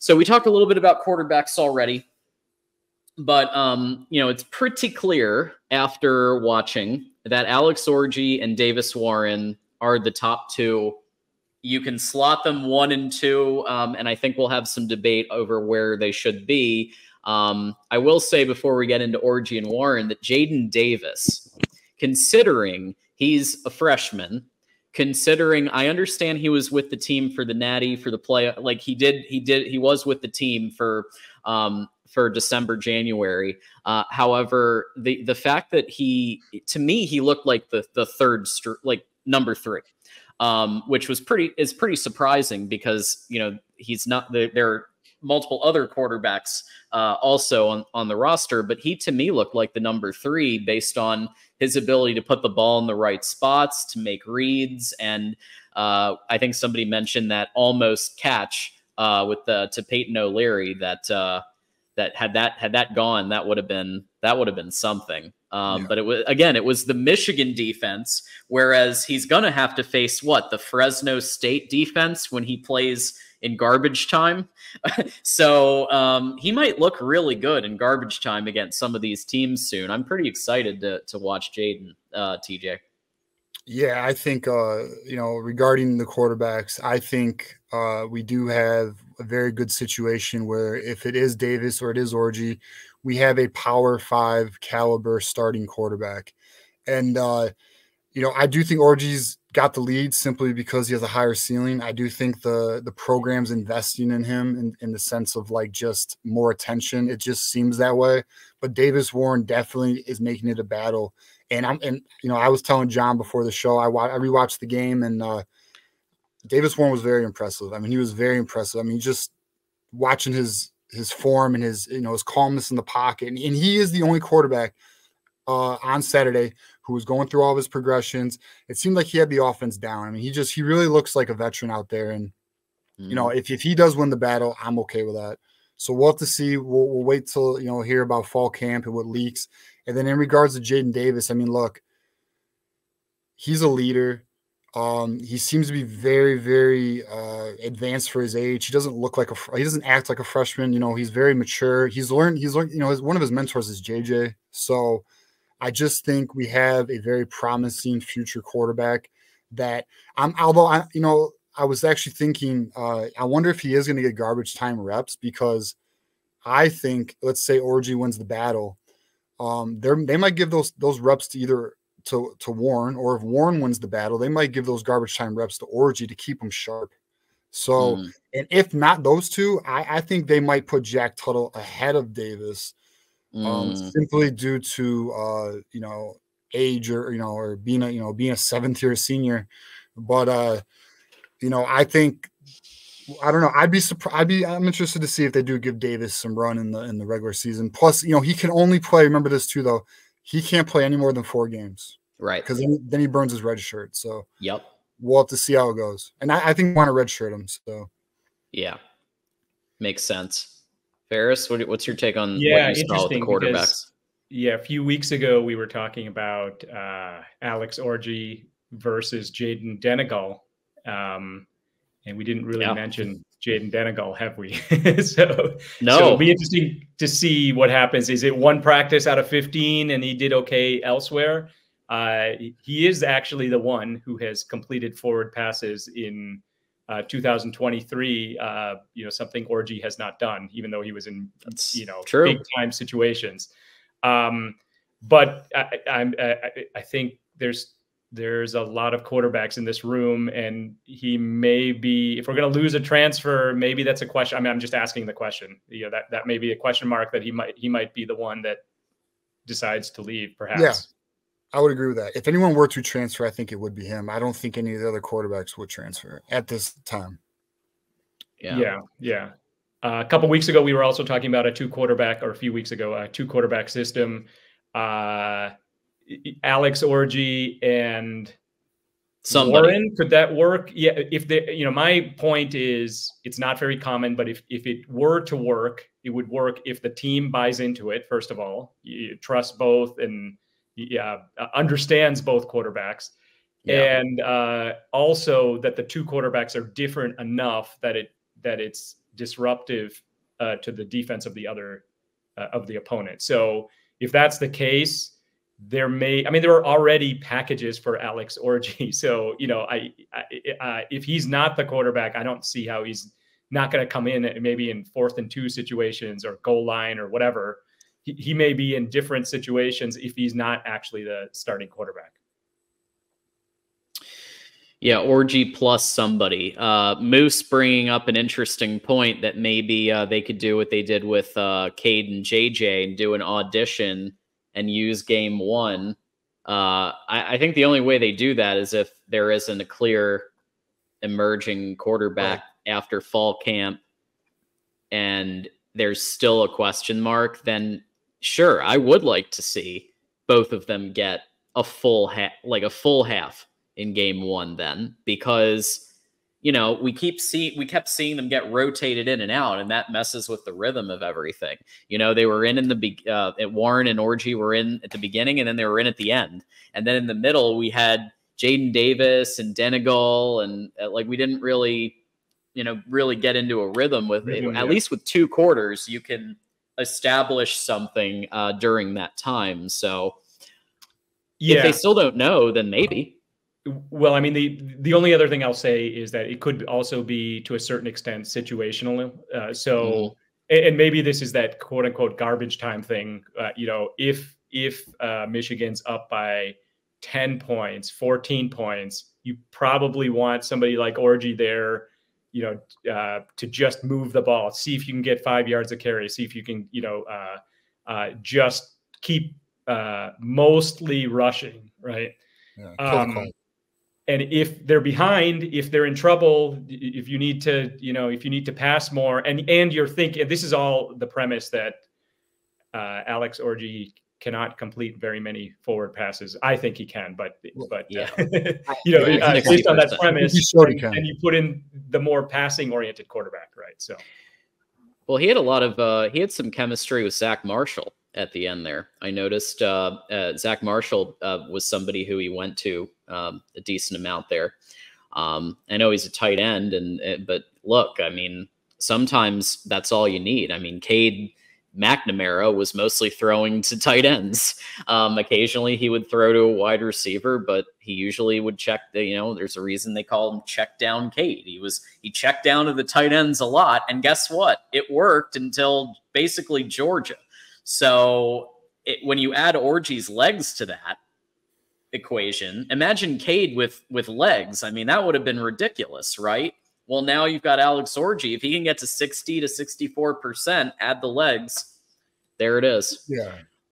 So we talked a little bit about quarterbacks already, but you know, it's pretty clear after watching that Alex Orji and Davis Warren are the top two. You can slot them 1 and 2, and I think we'll have some debate over where they should be. I will say before we get into Orji and Warren that Jaden Davis, considering he's a freshman, considering I understand he was with the team for the Natty for the play, like he was with the team for December, January. However, the fact that to me he looked like the third, like number 3, which is pretty surprising because, you know, he's not there are multiple other quarterbacks also on the roster, but he to me looked like the number 3 based on his ability to put the ball in the right spots, to make reads, and I think somebody mentioned that almost catch to Peyton O'Leary that had that gone, that would have been something. But it was the Michigan defense, whereas he's gonna have to face the Fresno State defense when he plays in garbage time. So he might look really good in garbage time against some of these teams soon. I'm pretty excited to watch Jaden, TJ. Yeah, I think, you know, regarding the quarterbacks, I think we do have a very good situation where if it is Davis or it is Orji, we have a Power 5 caliber starting quarterback. And, you know, I do think Orji's got the lead simply because he has a higher ceiling. I do think the program's investing in him in the sense of like just more attention. It just seems that way. But Davis Warren definitely is making it a battle. And you know, I was telling John before the show, I rewatched the game, and Davis Warren was very impressive. I mean, he was very impressive. I mean, just watching his form and his, you know, his calmness in the pocket, and he is the only quarterback on Saturday who was going through all of his progressions. It seemed like he had the offense down. I mean, he really looks like a veteran out there. And you know, if he does win the battle, I'm okay with that. So we'll have to see. We'll wait till, you know, hear about fall camp and what leaks. And then in regards to Jaden Davis, I mean, look, he's a leader. He seems to be very, very advanced for his age. He doesn't look like he doesn't act like a freshman. You know, he's very mature. He's learned, you know, one of his mentors is JJ. So I just think we have a very promising future quarterback that you know, I was actually thinking, I wonder if he is going to get garbage time reps, because I think, let's say Orji wins the battle. They might give those reps to either to Warren, or if Warren wins the battle, they might give those garbage time reps to Orji to keep him sharp. So, and if not those two, I think they might put Jack Tuttle ahead of Davis, simply due to you know, age, or you know, or being a 7th-year senior. But you know, I think, I don't know. I'd be surprised. I'm interested to see if they do give Davis some run in the regular season. Plus, you know, he can only play. Remember this too, though. He can't play any more than 4 games, right? Because then he burns his red shirt. So yep, we'll have to see how it goes. And I think we want to red shirt him. So yeah, makes sense. Ferris, what's your take on what you saw with the quarterbacks? Because, yeah, a few weeks ago we were talking about Alex Orji versus Jaden Denegal. And we didn't really mention Jaden Denegal, have we? So it'll be interesting to see what happens. Is it 1 practice out of 15 and he did okay elsewhere? He is actually the one who has completed forward passes in 2023, you know, something Orji has not done, even though he was in, you know, big time situations. But I think there's a lot of quarterbacks in this room, and he may be, if we're going to lose a transfer, maybe that's a question. I mean, I'm just asking the question. You know, that may be a question mark, that he might be the one that decides to leave, perhaps. Yeah, I would agree with that. If anyone were to transfer, I think it would be him. I don't think any of the other quarterbacks would transfer at this time. Yeah. A couple weeks ago, we were also talking about a 2-quarterback system. Alex Orji and Warren, could that work? Yeah, if they, you know, my point is, it's not very common, but if it were to work, it would work if the team buys into it. First of all, you trust both and understands both quarterbacks, Yeah. And also that the two quarterbacks are different enough that it's disruptive to the defense of the other of the opponent. So if that's the case, there are already packages for Alex Orji. So, you know, if he's not the quarterback, I don't see how he's not going to come in maybe in 4th and 2 situations or goal line or whatever. He may be in different situations if he's not actually the starting quarterback. Yeah, Orji plus somebody. Moose bringing up an interesting point that maybe they could do what they did with Cade and JJ and do an audition and use game 1. I think the only way they do that is if there isn't a clear emerging quarterback after fall camp and there's still a question mark, then sure, I would like to see both of them get a full half in game 1 then, because, you know, we kept seeing them get rotated in and out, and that messes with the rhythm of everything. You know, they were in the Warren and Orji were in at the beginning, and then they were in at the end. And then in the middle, we had Jaden Davis and Denegal, and like we didn't really, you know, really get into a rhythm with it. At least with 2 quarters, you can establish something during that time. So if they still don't know, then maybe. Well, I mean, the only other thing I'll say is that it could also be, to a certain extent, situational. And maybe this is that quote unquote garbage time thing. You know, if Michigan's up by 10 points, 14 points, you probably want somebody like Orji there, you know, to just move the ball, see if you can get 5 yards of carry, see if you can, you know, just keep mostly rushing, right? Yeah, and if they're behind, if they're in trouble, if you need to pass more, and you're thinking, this is all the premise that Alex Orji cannot complete very many forward passes. I think he can, but yeah. You know, based on that premise, and you put in the more passing oriented quarterback, right? So, well, he had some chemistry with Zach Marshall at the end there. I noticed Zach Marshall was somebody who he went to a decent amount there. I know he's a tight end, but look, I mean, sometimes that's all you need. I mean, Cade McNamara was mostly throwing to tight ends. Occasionally he would throw to a wide receiver, but he usually would check there's a reason they call him check down Cade. He checked down to the tight ends a lot. And guess what? It worked until basically Georgia. So when you add Orji's legs to that equation, imagine Cade with legs. I mean, that would have been ridiculous, right? Well, now you've got Alex Orji. If he can get to 60 to 64%, add the legs, there it is. Yeah,